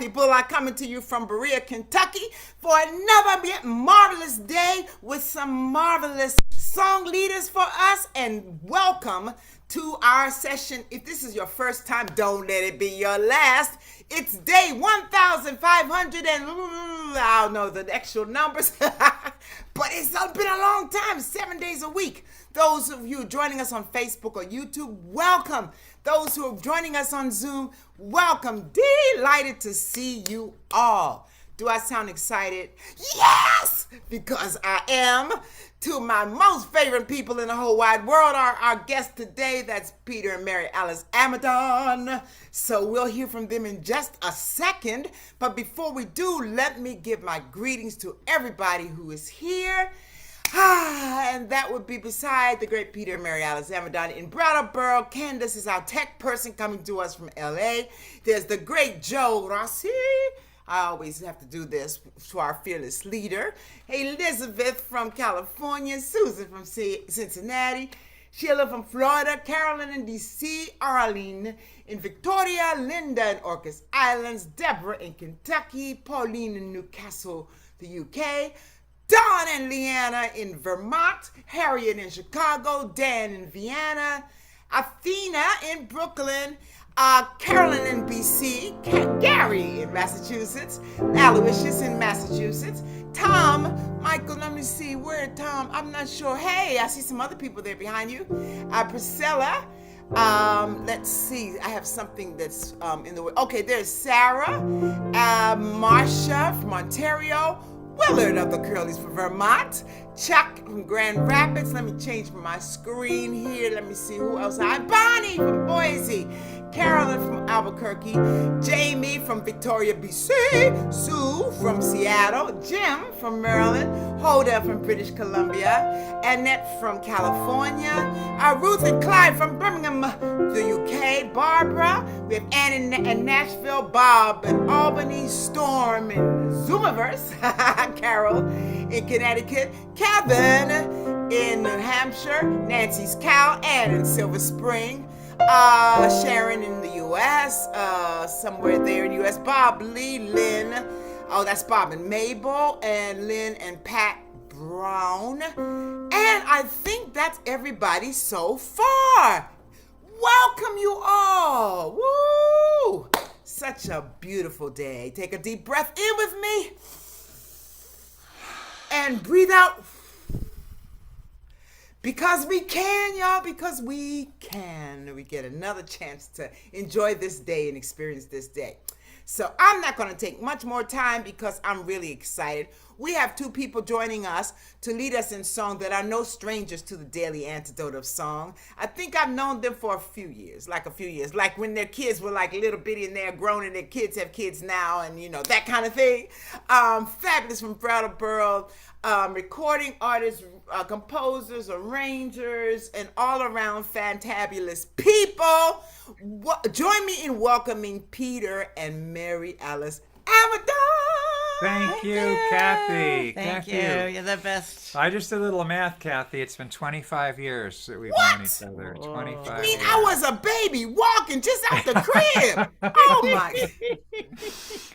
Kathy Bullock coming to you from Berea, Kentucky for another marvelous day with some marvelous song leaders for us, and welcome to our session. If this is your first time, don't let it be your last. It's day 1,500 and I don't know the actual numbers, but it's been a long time, 7 days a week. Those of you joining us on Facebook or YouTube, welcome. Those who are joining us on Zoom, welcome. Delighted to see you all. Do I sound excited? Yes! Because I am. To my most favorite people in the whole wide world are our guests today. That's Peter and Mary Alice Amidon. So we'll hear from them in just a second. But before we do, let me give my greetings to everybody who is here. And that would be beside the great Peter and Mary Alice Amidon in Brattleboro. Candace is our tech person coming to us from LA. There's the great Joe Rossi. I always have to do this to our fearless leader. Elizabeth from California, Susan from Cincinnati, Sheila from Florida, Carolyn in DC, Arlene in Victoria, Linda in Orcas Islands, Deborah in Kentucky, Pauline in Newcastle, the UK, Dawn and Leanna in Vermont, Harriet in Chicago, Dan in Vienna, Athena in Brooklyn, Carolyn in BC, Gary in Massachusetts, Aloysius in Massachusetts, Tom, Michael, let me see, where Tom, I'm not sure. Hey, I see some other people there behind you. Priscilla, let's see, I have something that's in the way. Okay, there's Sarah, Marcia from Ontario, Willard of the Curlies from Vermont, Chuck from Grand Rapids. Let me change my screen here. Let me see who else. Bonnie from Boise, Carolyn from Albuquerque, Jamie from Victoria, BC, Sue from Seattle, Jim from Maryland, Hoda from British Columbia, Annette from California, Ruth and Clyde from Birmingham, the UK, Barbara, we have Ann in Nashville, Bob in Albany, Storm in Zoomiverse, Carol in Connecticut, Kevin in New Hampshire, Nancy's Cow, Ann in Silver Spring, Sharon in the U.S., somewhere there in the U.S., Bob, Lee, Lynn, that's Bob and Mabel, and Lynn and Pat Brown, and I think that's everybody so far. Welcome you all. Woo! Such a beautiful day. Take a deep breath in with me and breathe out. Because we can, y'all, because we can. We get another chance to enjoy this day and experience this day. So I'm not going to take much more time because I'm really excited. We have two people joining us to lead us in song that are no strangers to the daily antidote of song. I think I've known them for a few years, like when their kids were like little bitty and they're grown and their kids have kids now and, you know, that kind of thing. Fabulous from Brattleboro, recording artists, composers, arrangers, and all around fantabulous people. Join me in welcoming Peter and Mary Alice Amidon. Thank you, Kathy. Thank you. You're the best. I just did a little math, Kathy. It's been 25 years that we've known each other. 25 I mean, years. I was a baby walking just out the crib. Oh, my.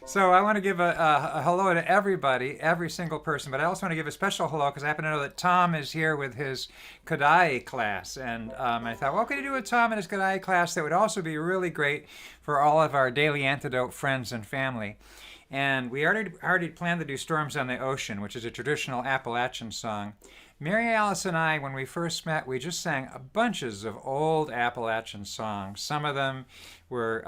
So I want to give a hello to everybody, every single person, but I also want to give a special hello because I happen to know that Tom is here with his Kodai class. And I thought, what could I do with Tom and his Kodai class that would also be really great for all of our Daily Antidote friends and family? And we already planned to do Storms on the Ocean, which is a traditional Appalachian song. Mary Alice and I, when we first met, we just sang bunches of old Appalachian songs. Some of them were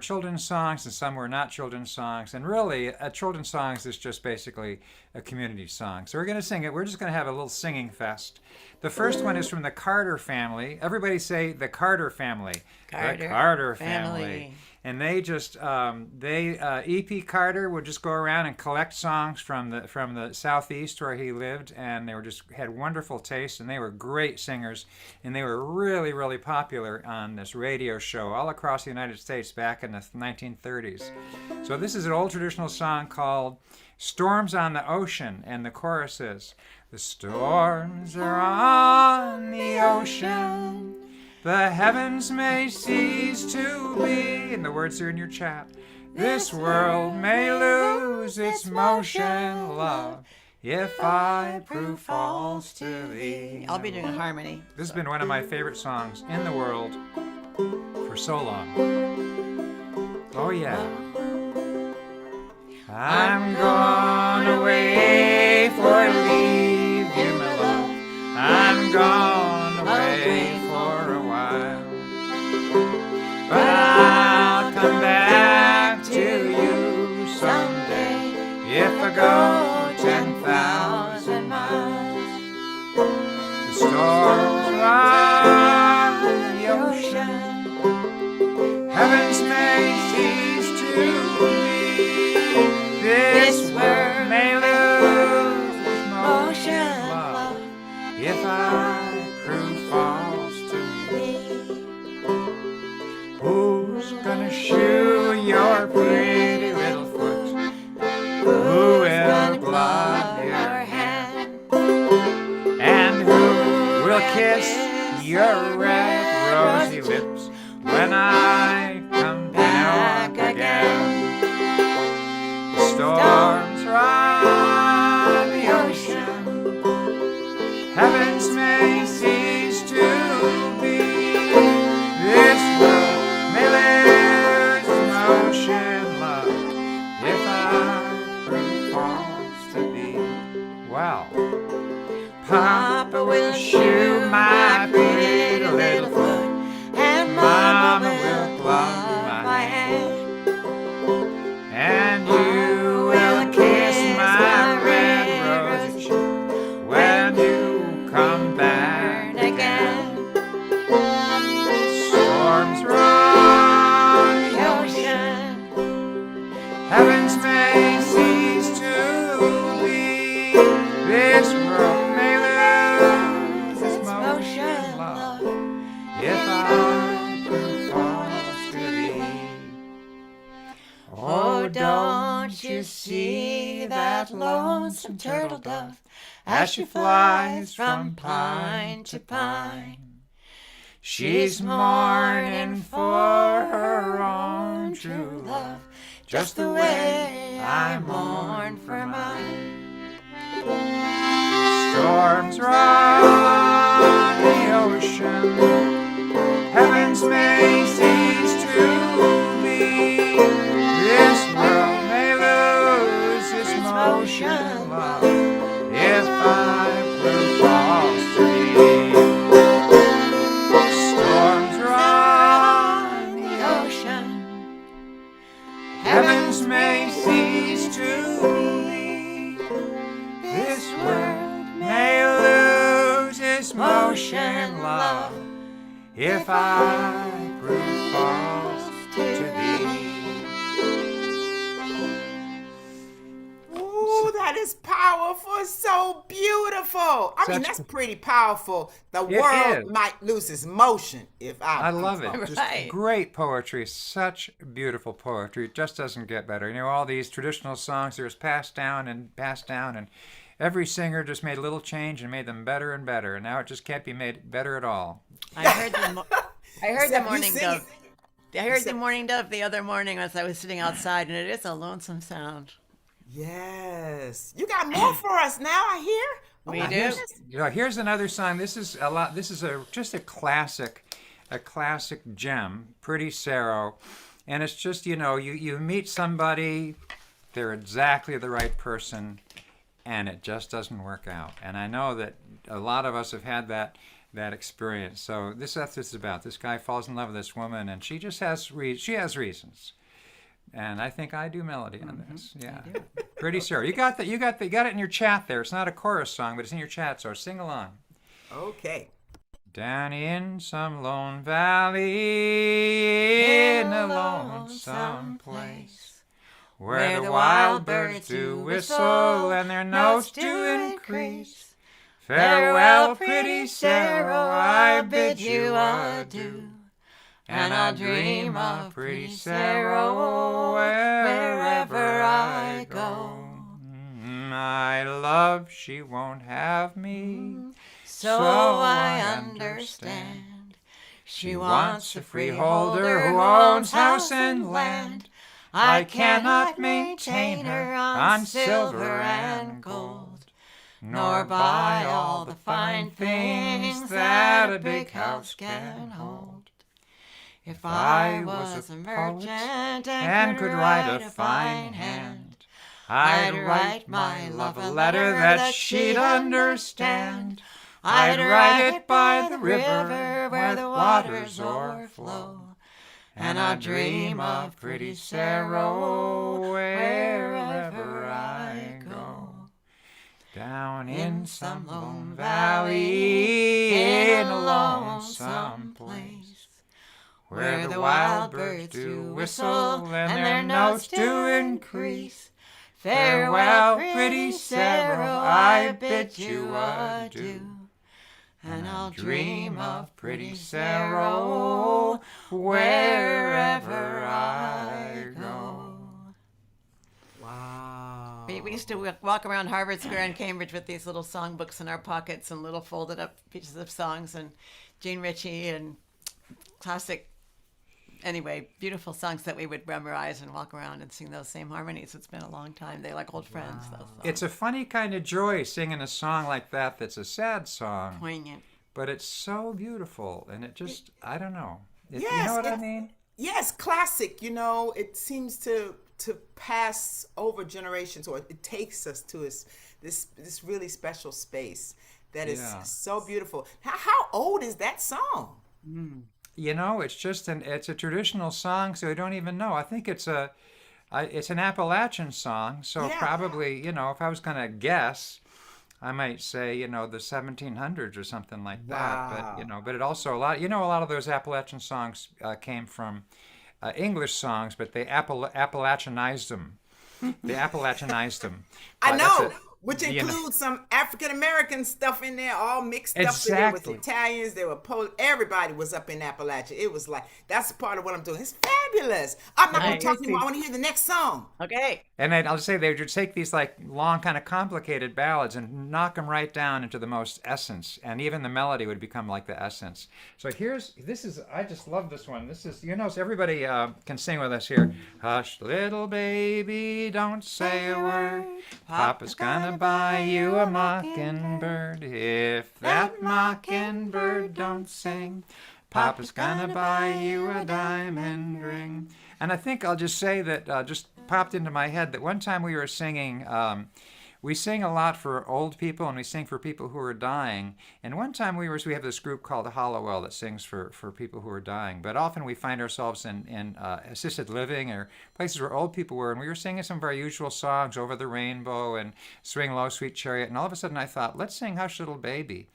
children's songs, and some were not children's songs. And really, a children's songs is just basically a community song. So we're going to sing it. We're just going to have a little singing fest. The first one is from the Carter family. Everybody say the Carter family. The Carter family. And they just E.P. Carter would just go around and collect songs from the southeast where he lived, and they had wonderful taste, and they were great singers, and they were really, really popular on this radio show all across the United States back in the 1930s. So this is an old traditional song called Storms on the Ocean, and the chorus is, the storms are on the ocean, the heavens may cease to be, and the words are in your chat. This world may lose its motion, love, if I prove false to thee. I'll be doing a harmony. This has been one of my favorite songs in the world for so long. Oh yeah. I'm gone away for leave you, my love. I'm gone away for a while. But I'll come back to you someday if I go 10,000 miles. The storms run the ocean, heavens may cease to be. This world may lose its motion, love, if I prove false to me. Who's gonna shoe your pretty little foot? Who will glove your hand? And who will kiss your red rosy lips when I come back again? The storms run the ocean, heavens may cease to be. This world may lose its motion, love, if I prove false to be. Wow. Papa will shoe my pretty little foot, and Mama will glove my hand, and you will kiss my red rosy cheek when you come back again. Storms run the ocean, heavens may cease to be. This world may lose its motion, love, if I prove false to thee. Oh, don't you see that lonesome turtle dove as she flies from pine to pine? She's mourning for her own true love, just the way I mourn for mine. Storms run the ocean, heavens may cease to be. This world may lose its motion, love, if I prove false to thee. Storms run the ocean, heavens may cease to be. This world may lose its motion, love, if I prove false to thee. Ooh, that is powerful, so beautiful. I mean, that's pretty powerful. The world is. might lose its motion if I love prove it. false. Just Right. great poetry. Such beautiful poetry. It just doesn't get better. You know, all these traditional songs, they're just passed down, and every singer just made a little change and made them better and better. And now it just can't be made better at all. I heard the Except you morning sing dove. it. I heard the morning dove the other morning as I was sitting outside, and it is a lonesome sound. Yes. You got more for us now, I hear. Oh, We my do. goodness. You know, here's another song. This is just a classic gem. Pretty Saro, and it's just, you know, you meet somebody, they're exactly the right person, and it just doesn't work out. And I know that a lot of us have had that experience. So that's what this is about. This guy falls in love with this woman, and she just has reasons. And I think I do melody on this. Yeah, Pretty Saro. You got it in your chat there. It's not a chorus song, but it's in your chat. So sing along. Okay. Down in some lone valley, in a lonesome place, where the wild birds do whistle and their notes do increase. Farewell, pretty Saro, I bid you adieu, and I'll dream of pretty Saro wherever I go. My love, she won't have me, so I understand. She wants a freeholder who owns house and land. I cannot maintain her on silver and gold, nor buy all the fine things that a big house can hold. If I was a merchant and could write a fine hand, I'd write my love a letter that she'd understand. I'd write it by the river where the waters o'erflow, and I'd dream of pretty Saro wherever I go. Down in some lone valley, in a lonesome place, where the wild birds do whistle and their notes do increase. Farewell, pretty Saro, I bid you adieu, and I'll dream of pretty Saro wherever I go. Wow. We used to walk around Harvard Square in Cambridge with these little songbooks in our pockets and little folded up pieces of songs and Jean Ritchie and classic, anyway, beautiful songs that we would memorize and walk around and sing those same harmonies. It's been a long time. They're like old friends, those songs. It's a funny kind of joy singing a song like that that's a sad song. Poignant. But it's so beautiful, and it just, I don't know. You Yes, know what I mean? Yes, classic. You know, it seems to pass over generations, or it takes us to this really special space that is so beautiful. How old is that song? You know, it's just it's a traditional song, so I don't even know. I think it's an Appalachian song, so probably, you know, if I was going to guess, I might say, you know, the 1700s or something like that. But, you know, but it also, a lot of those Appalachian songs came from English songs, but they Appalachianized them. They Appalachianized them. I know, which includes some African American stuff in there, all mixed up. There was Italians, there were Polish. Everybody was up in Appalachia. It was like, that's part of what I'm doing. It's fabulous. I'm not going to talk anymore. I want to hear the next song. Okay. And I'll just say they would take these like long, kind of complicated ballads and knock them right down into the most essence, and even the melody would become like the essence. So I just love this one. This is, you know, so everybody can sing with us here. Hush, little baby, don't say a word. Papa's gonna buy you a mockingbird. If that mockingbird don't sing, Papa's gonna buy you a diamond ring. And I think I'll just say that just popped into my head that one time we were singing, we sing a lot for old people and we sing for people who are dying. And one time we have this group called Hollowell that sings for people who are dying. But often we find ourselves in assisted living or places where old people were. And we were singing some of our usual songs, Over the Rainbow and Swing Low, Sweet Chariot. And all of a sudden I thought, let's sing Hush Little Baby.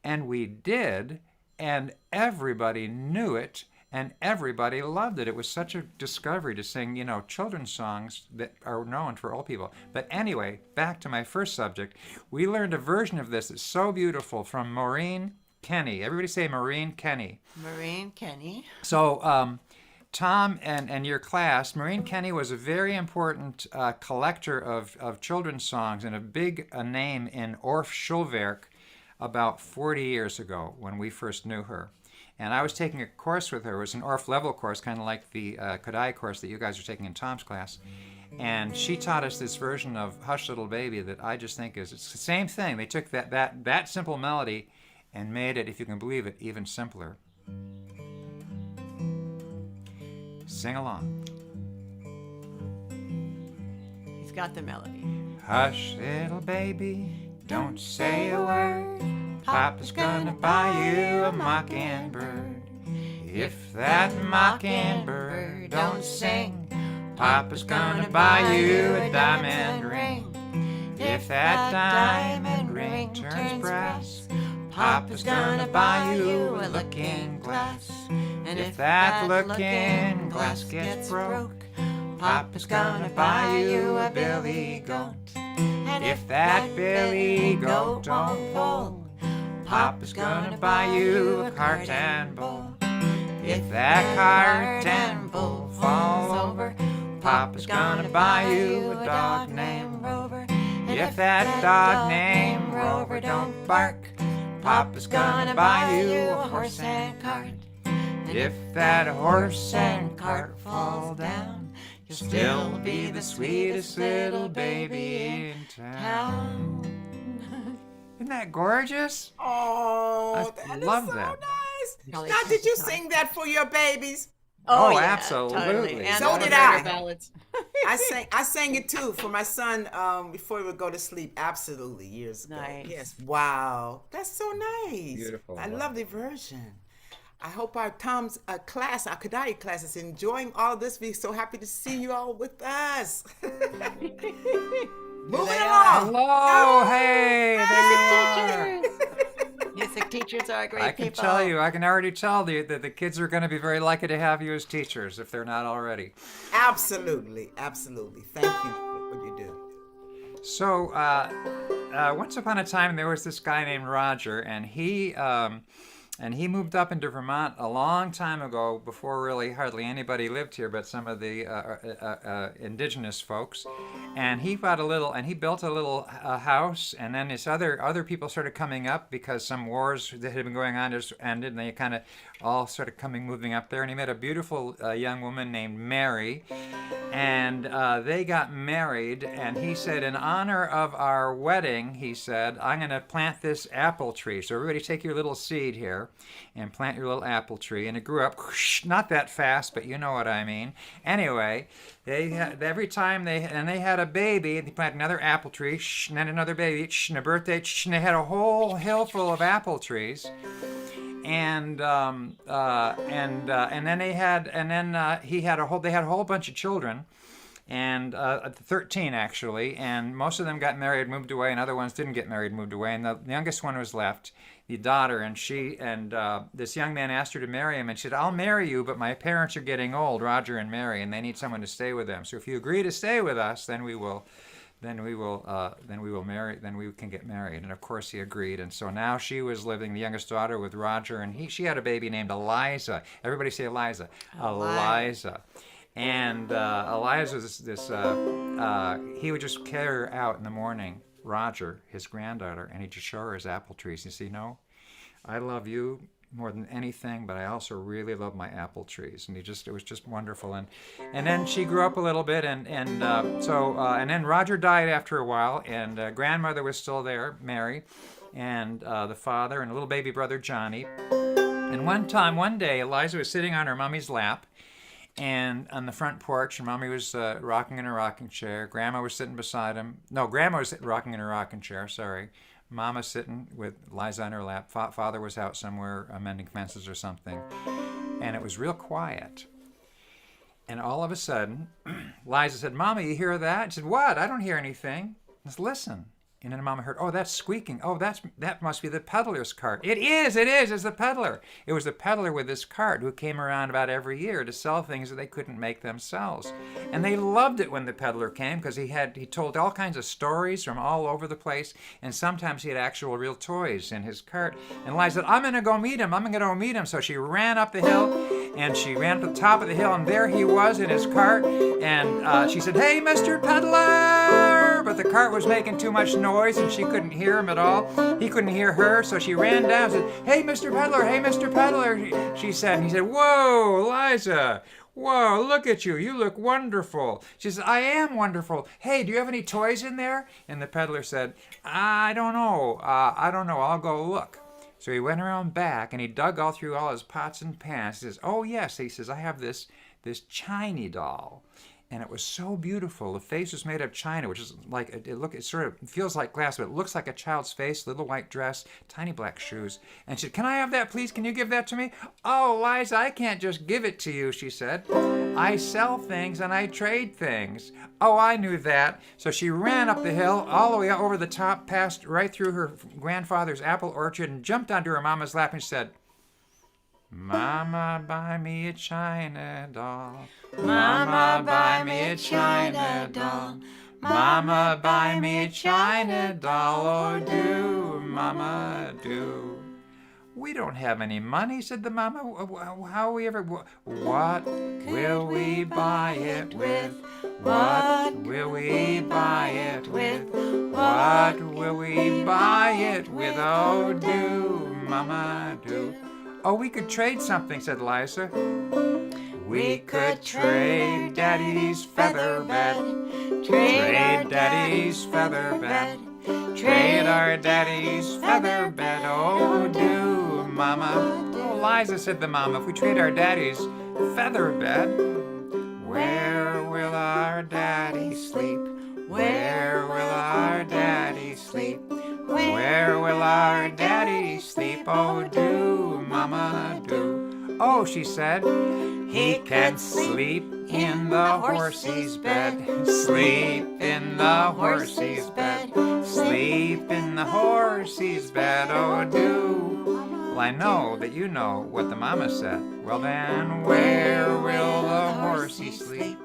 And we did, and everybody knew it. And everybody loved it. It was such a discovery to sing, you know, children's songs that are known for old people. But anyway, back to my first subject. We learned a version of this that's so beautiful from Maureen Kenny. Everybody say Maureen Kenny. Maureen Kenny. So Tom and your class, Maureen Kenny was a very important collector of children's songs and a big name in Orff Schulwerk about 40 years ago when we first knew her. And I was taking a course with her. It was an Orff level course, kind of like the Kodai course that you guys are taking in Tom's class. And she taught us this version of Hush Little Baby that I just think it's the same thing. They took that simple melody and made it, if you can believe it, even simpler. Sing along. He's got the melody. Hush, little baby, don't say a word. Papa's gonna buy you a mockingbird. If that mockingbird don't sing, Papa's gonna buy you a diamond ring. If that diamond ring turns brass, Papa's gonna buy you a looking glass. And if that looking glass gets broke, Papa's gonna buy you a billy goat. And if that billy goat don't pull, Papa's gonna buy you a cart and bull. If that cart and bull falls over, Papa's gonna buy you a dog named Rover. If that dog named Rover don't bark, Papa's gonna buy you a horse and cart. If that horse and cart fall down, You'll still be the sweetest little baby in town. Isn't that gorgeous? Oh, I that love is so that. nice. Probably Now, did you sometime. sing that for your babies? Oh, yeah, absolutely. Totally. And So all the did murder I. ballads. I sang it too for my son before he would go to sleep. Absolutely, years ago. Nice. Yes. Wow, that's so nice. Beautiful. I love the version. I hope our Tom's class, our Kadai class, is enjoying all this. We're so happy to see you all with us. Moving they along. Hello, hey, there you are. Music teachers are great I can people. tell you, I can already tell you that the kids are going to be very lucky to have you as teachers if they're not already. Absolutely, absolutely. Thank you for what you do. So, once upon a time, there was this guy named Roger, and he moved up into Vermont a long time ago, before really hardly anybody lived here, but some of the indigenous folks. And he built a little house, and then his other people started coming up because some wars that had been going on just ended, and they kind of all started moving up there. And he met a beautiful young woman named Mary, and they got married. And he said, in honor of our wedding, he said, I'm going to plant this apple tree. So everybody take your little seed here and plant your little apple tree. And it grew up, not that fast, but you know what I mean. Anyway, every time they had a baby, they planted another apple tree, and then another baby, and a birthday, and they had a whole hill full of apple trees. And then they had a whole bunch of children, and 13 actually, and most of them got married, moved away, and other ones didn't get married, moved away, and the youngest one was left, the daughter, and this young man asked her to marry him, and she said, I'll marry you, but my parents are getting old, Roger and Mary, and they need someone to stay with them. So if you agree to stay with us, then we can get married. And of course he agreed. And so now she was living, the youngest daughter, with Roger, and she had a baby named Eliza. Everybody say Eliza. Eliza. And Eliza was he would just carry her out in the morning, Roger, his granddaughter, and he'd just show her his apple trees. You see, no, I love you more than anything, but I also really love my apple trees. And it was just wonderful. And then she grew up a little bit, and then Roger died after a while, and grandmother was still there, Mary, and the father and a little baby brother, Johnny. And one day, Eliza was sitting on her mommy's lap, and on the front porch, her mommy was rocking in a rocking chair. Grandma was sitting beside him. No, Grandma was rocking in a rocking chair, sorry. Mama sitting with Liza on her lap. Father was out somewhere mending fences or something. And it was real quiet. And all of a sudden, Liza said, Mama, you hear that? She said, what? I don't hear anything. Let's listen. And then Mama heard, oh, that's squeaking. Oh, that must be the peddler's cart. It is, it's the peddler. It was the peddler with this cart who came around about every year to sell things that they couldn't make themselves. And they loved it when the peddler came because he told all kinds of stories from all over the place, and sometimes he had actual real toys in his cart. And Liza said, I'm going to go meet him. So she ran up the hill, and she ran to the top of the hill, and there he was in his cart. And she said, hey, Mr. Peddler! But the cart was making too much noise, and she couldn't hear him at all. He couldn't hear her, so she ran down and said, hey, Mr. Peddler, she said. And he said, whoa, Liza, whoa, look at you. You look wonderful. She said, I am wonderful. Hey, do you have any toys in there? And the peddler said, I don't know. I'll go look. So he went around back, and he dug all through all his pots and pans. He says, oh, yes. He says, I have this Chinese doll. And it was so beautiful. The face was made of china, which is like, it sort of feels like glass, but it looks like a child's face, little white dress, tiny black shoes. And she said, can I have that, please? Can you give that to me? Oh, Liza, I can't just give it to you, she said. I sell things and I trade things. Oh, I knew that. So she ran up the hill, all the way over the top, passed right through her grandfather's apple orchard, and jumped onto her mama's lap and said, Mama, buy me a china doll. Mama, buy me a china doll. Mama, buy me a china doll. Oh, do, Mama, do. We don't have any money, said the mama. How we ever... What will we buy it with? What will we buy it with? What will we buy it with? Oh, do, Mama, do. Oh, we could trade something, said Liza. We could trade Daddy's feather bed. Trade Daddy's feather bed. Trade our Daddy's feather bed. Oh, do, Mama. Oh, Liza, said the mama, if we trade our Daddy's feather bed, where will our Daddy sleep? Where will our Daddy sleep? Where will our Daddy sleep? Oh, do, Mama, do. Oh, she said, he can sleep in the horsey's bed. Sleep in the horsey's bed. Sleep in the horsey's bed. Oh, do. Well, I know that you know what the mama said. Well, then, where will the horsey sleep?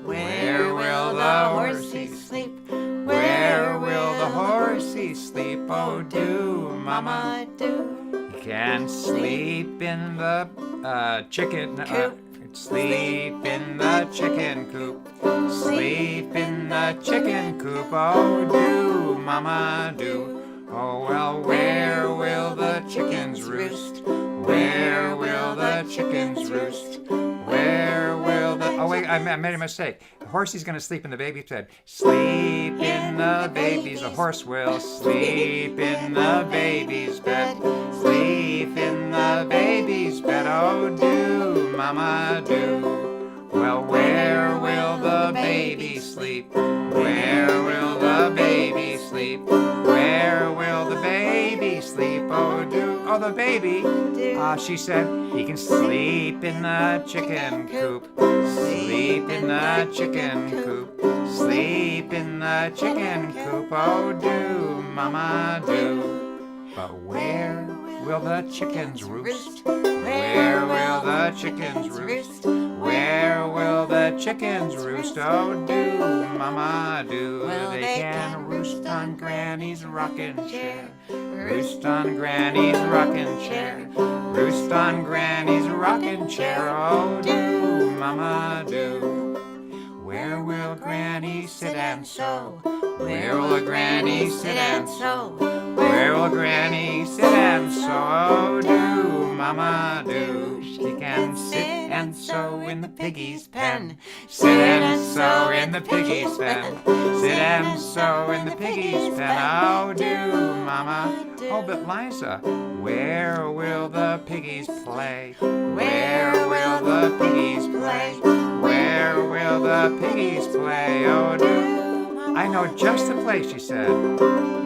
Where will the horsey sleep? Where will the horsey sleep? Oh, do, Mama, do. He can sleep in the chicken coop. Sleep in the chicken coop. Sleep in the chicken coop. Oh, do, Mama, do. Oh, well, where will the chickens roost? Where will the chickens roost? Where will the... Oh, wait, I made a mistake. The horsey's going to sleep in the baby's bed. Sleep in the baby's... The horse will sleep in the baby's bed. Sleep in the baby's bed. Oh, do, Mama, do. Well, where will the baby sleep? Where will the baby sleep? Where will the baby sleep? Oh, do. Oh, the baby. She said, he can sleep in the chicken coop. Sleep in the chicken coop. Sleep in the chicken coop. Oh, do, Mama, do. But where will the chickens roost? Where will the chickens roost? Where will the chickens roost? Oh, do, Mama, do. They can roost on Granny's rocking chair. Roost on Granny's rocking chair. Roost on Granny's rocking chair. Oh, do, Mama, do. Where will Granny sit and sew? Where will Granny sit and sew? Where will Granny sit and sew? Oh, do, Mama, do. She can sit and sew in the piggy's pen. Sit and sew in the piggy's pen. Sit and sew in the piggy's pen. Oh, do, Mama. Oh, but Liza, where will the piggies play? Where will the piggies play? Where will the piggies play? Oh, do. I know just the place, she said.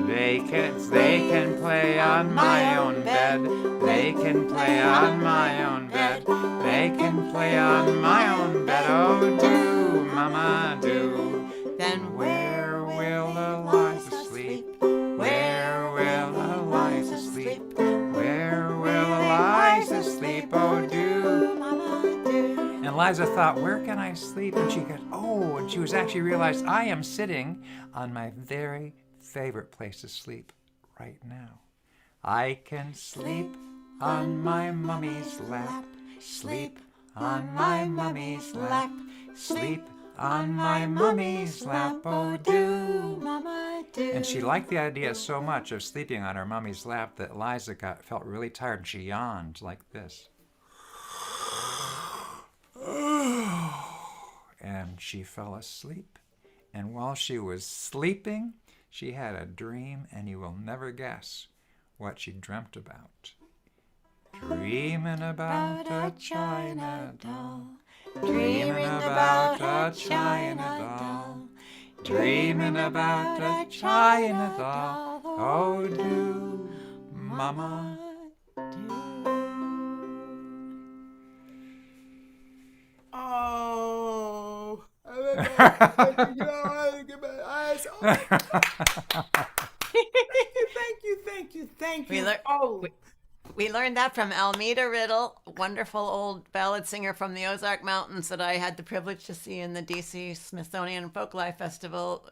They can play on my own bed. They can play on my own bed. They can play on my own bed. Oh, do, Mama, do. Then where will Eliza sleep? Where will Eliza sleep? Where will Eliza sleep? Oh, do, Mama, do. And Liza thought, where can I sleep? And she got, oh, and she was actually realized, I am sitting on my very favorite place to sleep right now. I can sleep on my mummy's lap. Sleep on my mummy's lap. Sleep on my mummy's lap. Oh, do, Mama, do. And she liked the idea so much of sleeping on her mummy's lap that Liza felt really tired and she yawned like this. And she fell asleep. And while she was sleeping, she had a dream, and you will never guess what she dreamt about. Dreaming about a China doll. Dreaming about a China doll. Dreaming about a China doll. Oh, do, Mama, do. Oh. Thank you. We learned that from Almeda Riddle, a wonderful old ballad singer from the Ozark Mountains that I had the privilege to see in the D.C. Smithsonian Folklife Festival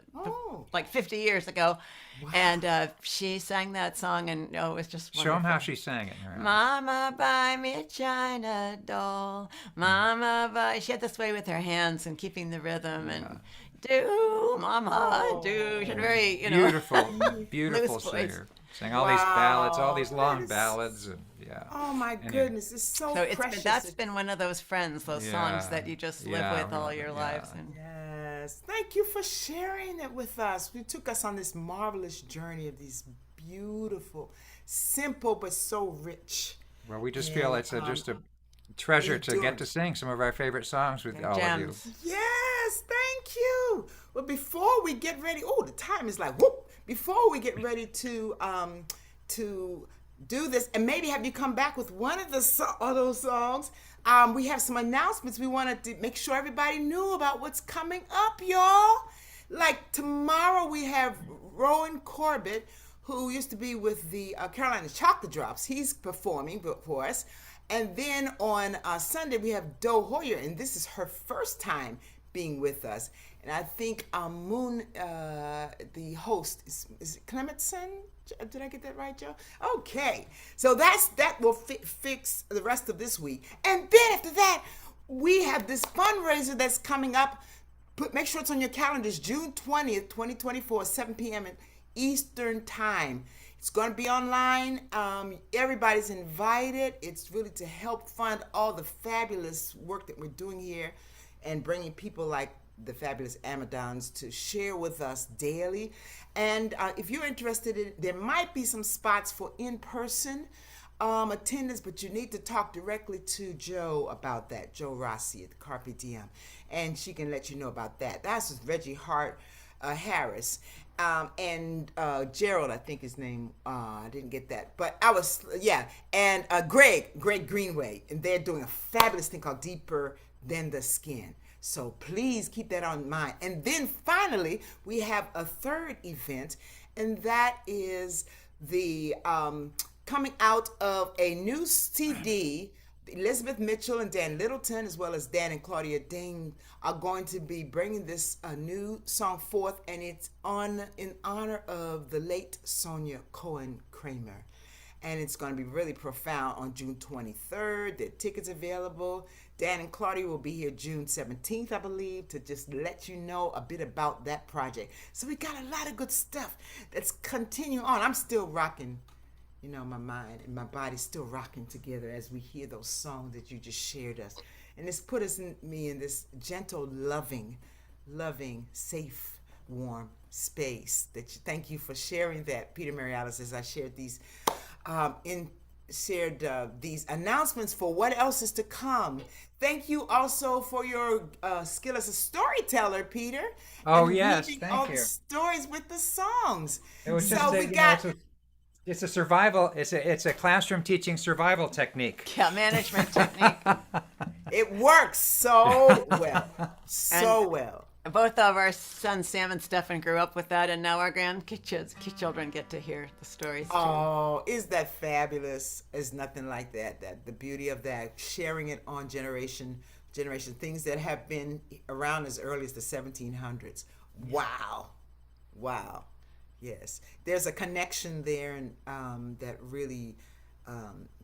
like 50 years ago. Wow. And she sang that song, and it was just wonderful. Show them how she sang it. Mama, buy me a China doll. Mama, buy... She had this way with her hands and keeping the rhythm. And do, Mama, do. She had very, Beautiful, beautiful singer. Sang all these ballads, all these That long is- ballads, and yeah. Oh my Anyway. goodness, it's so So precious. that's been one of those friends, those songs Yeah, that you just live yeah, with all really, your yeah. lives. And Yes, thank you for sharing it with us. You took us on this marvelous journey of these beautiful, simple but so rich. Well, we just feel And, it's just a treasure to get endurance. to sing some of our favorite songs with all of you. gems. Yes, thank you. Well, before we get ready, oh, the time is like whoop. Before we get ready to do this, and maybe have you come back with one of of those songs. We have some announcements. We wanted to make sure everybody knew about what's coming up, y'all. Like tomorrow, we have Rowan Corbett, who used to be with the Carolina Chocolate Drops. He's performing for us. And then on Sunday, we have Doe Hoyer, and this is her first time being with us. And I think Moon, the host, is it Clementson? Did I get that right, Joe? Okay. So that will fix the rest of this week. And then after that, we have this fundraiser that's coming up. Make sure it's on your calendars, June 20th, 2024, 7 p.m. Eastern Time. It's going to be online. Everybody's invited. It's really to help fund all the fabulous work that we're doing here and bringing people like the fabulous Amidons to share with us daily. And if you're interested in, there might be some spots for in-person attendance, but you need to talk directly to Joe about that, Joe Rossi at Carpe Diem, and she can let you know about that. That's with Reggie Harris. And Gerald, I think his name, I didn't get that, but and Greg Greenway, and they're doing a fabulous thing called Deeper Than the Skin. So please keep that on mind. And then finally, we have a third event, and that is the coming out of a new CD. Elizabeth Mitchell and Dan Littleton, as well as Dan and Claudia Dane, are going to be bringing this new song forth, and it's in honor of the late Sonia Cohen Kramer. And it's going to be really profound on June 23rd. There are tickets available. Dan and Claudia will be here June 17th, I believe, to just let you know a bit about that project. So we got a lot of good stuff that's continuing on. I'm still rocking. You know, my mind and my body's still rocking together as we hear those songs that you just shared us. And it's put me in this gentle, loving, safe, warm space. Thank you for sharing that, Peter Mary Alice, as I shared these these announcements for what else is to come. Thank you also for your skill as a storyteller, Peter. Oh, and yes, weaving thank all you. the stories with the songs. It was So just we a, you know, got. it's a survival. It's a classroom teaching survival technique. Yeah, management technique. It works so well. So well. Both of our sons, Sam and Stefan, grew up with that, and now our grandchildren get to hear the stories too. Oh, is that fabulous? There's nothing like that. That the beauty of that, sharing it on generation, things that have been around as early as the 1700s. Wow. Yes, there's a connection there, and that really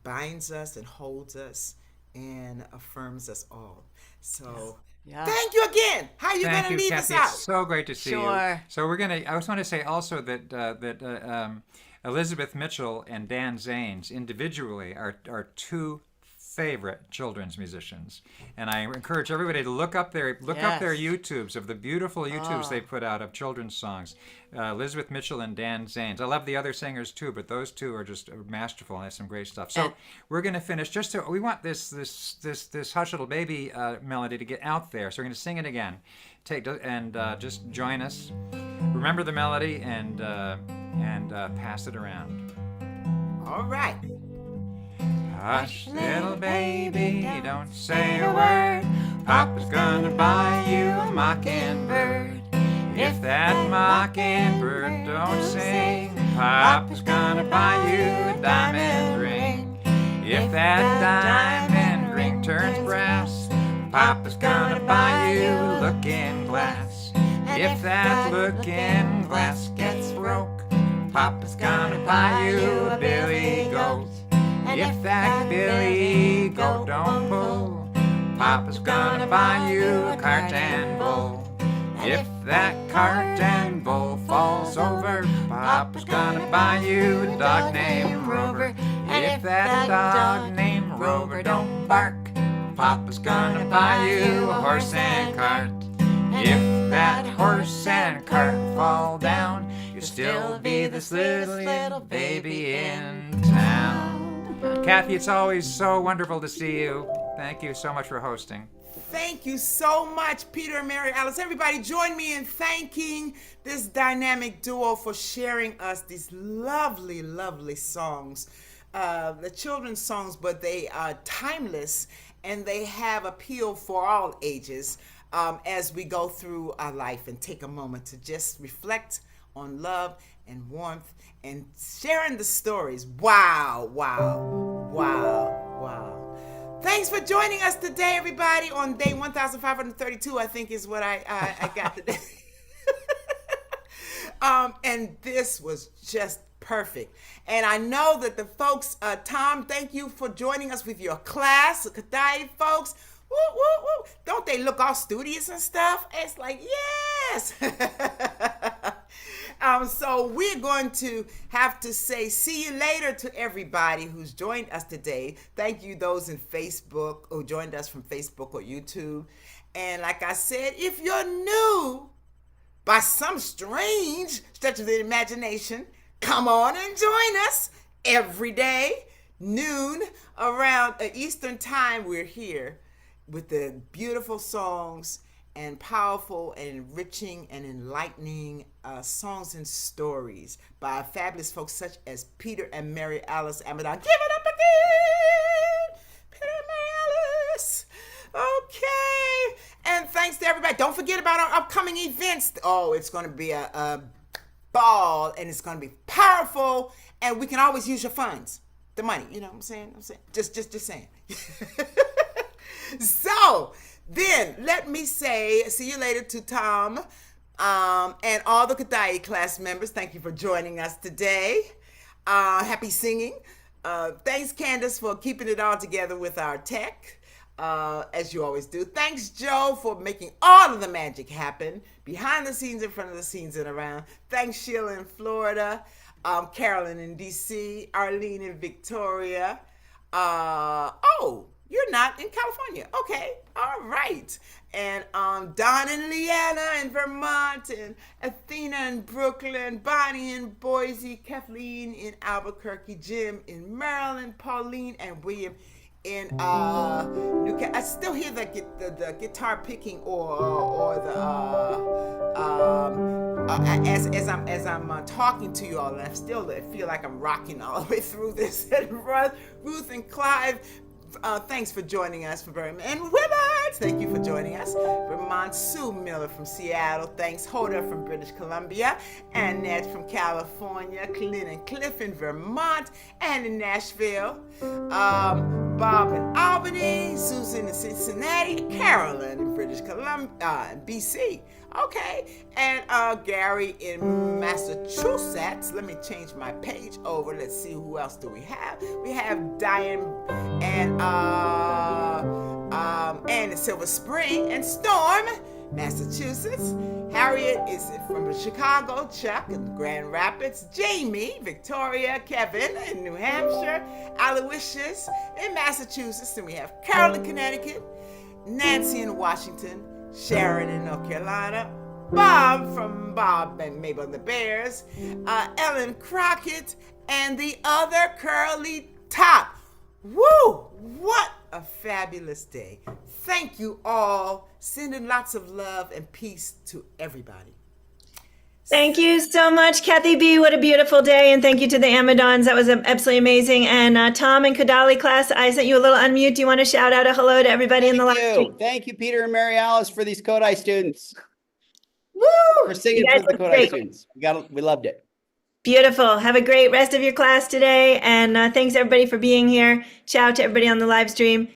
binds us and holds us and affirms us all. So. Yeah. Thank you again. How are you going Thank to you, lead Kathy. us out? It's so great to see you. Sure. So I just want to say also that Elizabeth Mitchell and Dan Zanes individually are two favorite children's musicians, and I encourage everybody to look up their YouTubes of the beautiful YouTubes they put out of children's songs. Elizabeth Mitchell and Dan Zanes. I love the other singers too, but those two are just masterful and have some great stuff. So we're going to finish. We want this Hush Little Baby melody to get out there. So we're going to sing it again. Just join us. Remember the melody and pass it around. All right. Hush, little baby, don't say a word. Papa's gonna buy you a mockingbird. If that mockingbird don't sing, Papa's gonna buy you a diamond ring. If that diamond ring turns brass, Papa's gonna buy you a looking glass. If that looking glass gets broke, Papa's gonna buy you a billy goat. If that billy goat don't pull, Papa's gonna buy you a cart and bull. If that cart and bull falls over, Papa's gonna buy you a dog named Rover. If that dog named Rover don't bark, Papa's gonna buy you a horse and cart. If that horse and cart fall down, you'll still be this little baby in town. Kathy, it's always so wonderful to see you. Thank you so much for hosting. Thank you so much, Peter and Mary Alice. Everybody join me in thanking this dynamic duo for sharing us these lovely, lovely songs. The children's songs, but they are timeless and they have appeal for all ages as we go through our life and take a moment to just reflect on love and warmth and sharing the stories. Wow, wow, wow, wow. Thanks for joining us today, everybody, on day 1532, I think is what I got today. And this was just perfect. And I know that the folks, Tom, thank you for joining us with your class, the Kadai folks. Woo, woo, woo. Don't they look all studious and stuff? It's like, yes. So we're going to have to say see you later to everybody who's joined us today. Thank you those in Facebook who joined us from Facebook or YouTube. And like I said, if you're new, by some strange stretch of the imagination, come on and join us every day, noon, around Eastern time. We're here with the beautiful songs and powerful and enriching and enlightening songs and stories by fabulous folks such as Peter and Mary Alice Amidon. Give it up again! Peter and Mary Alice! Okay. And thanks to everybody. Don't forget about our upcoming events. Oh, it's going to be a ball and it's going to be powerful and we can always use your funds. The money, you know what I'm saying? Just saying. So, then let me say, see you later to Tom and all the Kadai class members. Thank you for joining us today. Happy singing. Thanks, Candace, for keeping it all together with our tech, as you always do. Thanks, Joe, for making all of the magic happen, behind the scenes, in front of the scenes, and around. Thanks, Sheila in Florida, Carolyn in D.C., Arlene in Victoria. You're not in California. Okay, all right. And Don and Leanna in Vermont, and Athena in Brooklyn, Bonnie in Boise, Kathleen in Albuquerque, Jim in Maryland, Pauline and William in Newcastle. I still hear the guitar picking or the as I'm talking to you all, and I feel like I'm rocking all the way through this. And Ruth and Clive. Thanks for joining us, and Willard, thank you for joining us. Vermont, Sue Miller from Seattle, thanks. Hoda from British Columbia, Annette from California, Clint and Cliff in Vermont, and in Nashville, Bob in Albany, Susan in Cincinnati, Carolyn in British Columbia, BC. Okay, and Gary in Massachusetts. Let me change my page over. Let's see, who else do we have? We have Diane and in Silver Spring, and Storm, Massachusetts. Harriet is from Chicago, Chuck in Grand Rapids, Jamie, Victoria, Kevin in New Hampshire, Aloysius in Massachusetts, and we have Carol in Connecticut, Nancy in Washington, Sharon in North Carolina, Bob from Bob and Mabel and the Bears, Ellen Crockett, and the other Curly Top. Woo! What a fabulous day. Thank you all. Sending lots of love and peace to everybody. Thank you so much, Kathy B. What a beautiful day. And thank you to the Amidons. That was absolutely amazing. And Tom and Kadali class, I sent you a little unmute. Do you want to shout out a hello to everybody in the live stream? Thank you, Peter and Mary Alice, for these Kodai students. Woo! For singing for the Kodai students. We loved it. Beautiful. Have a great rest of your class today. And thanks everybody for being here. Ciao to everybody on the live stream.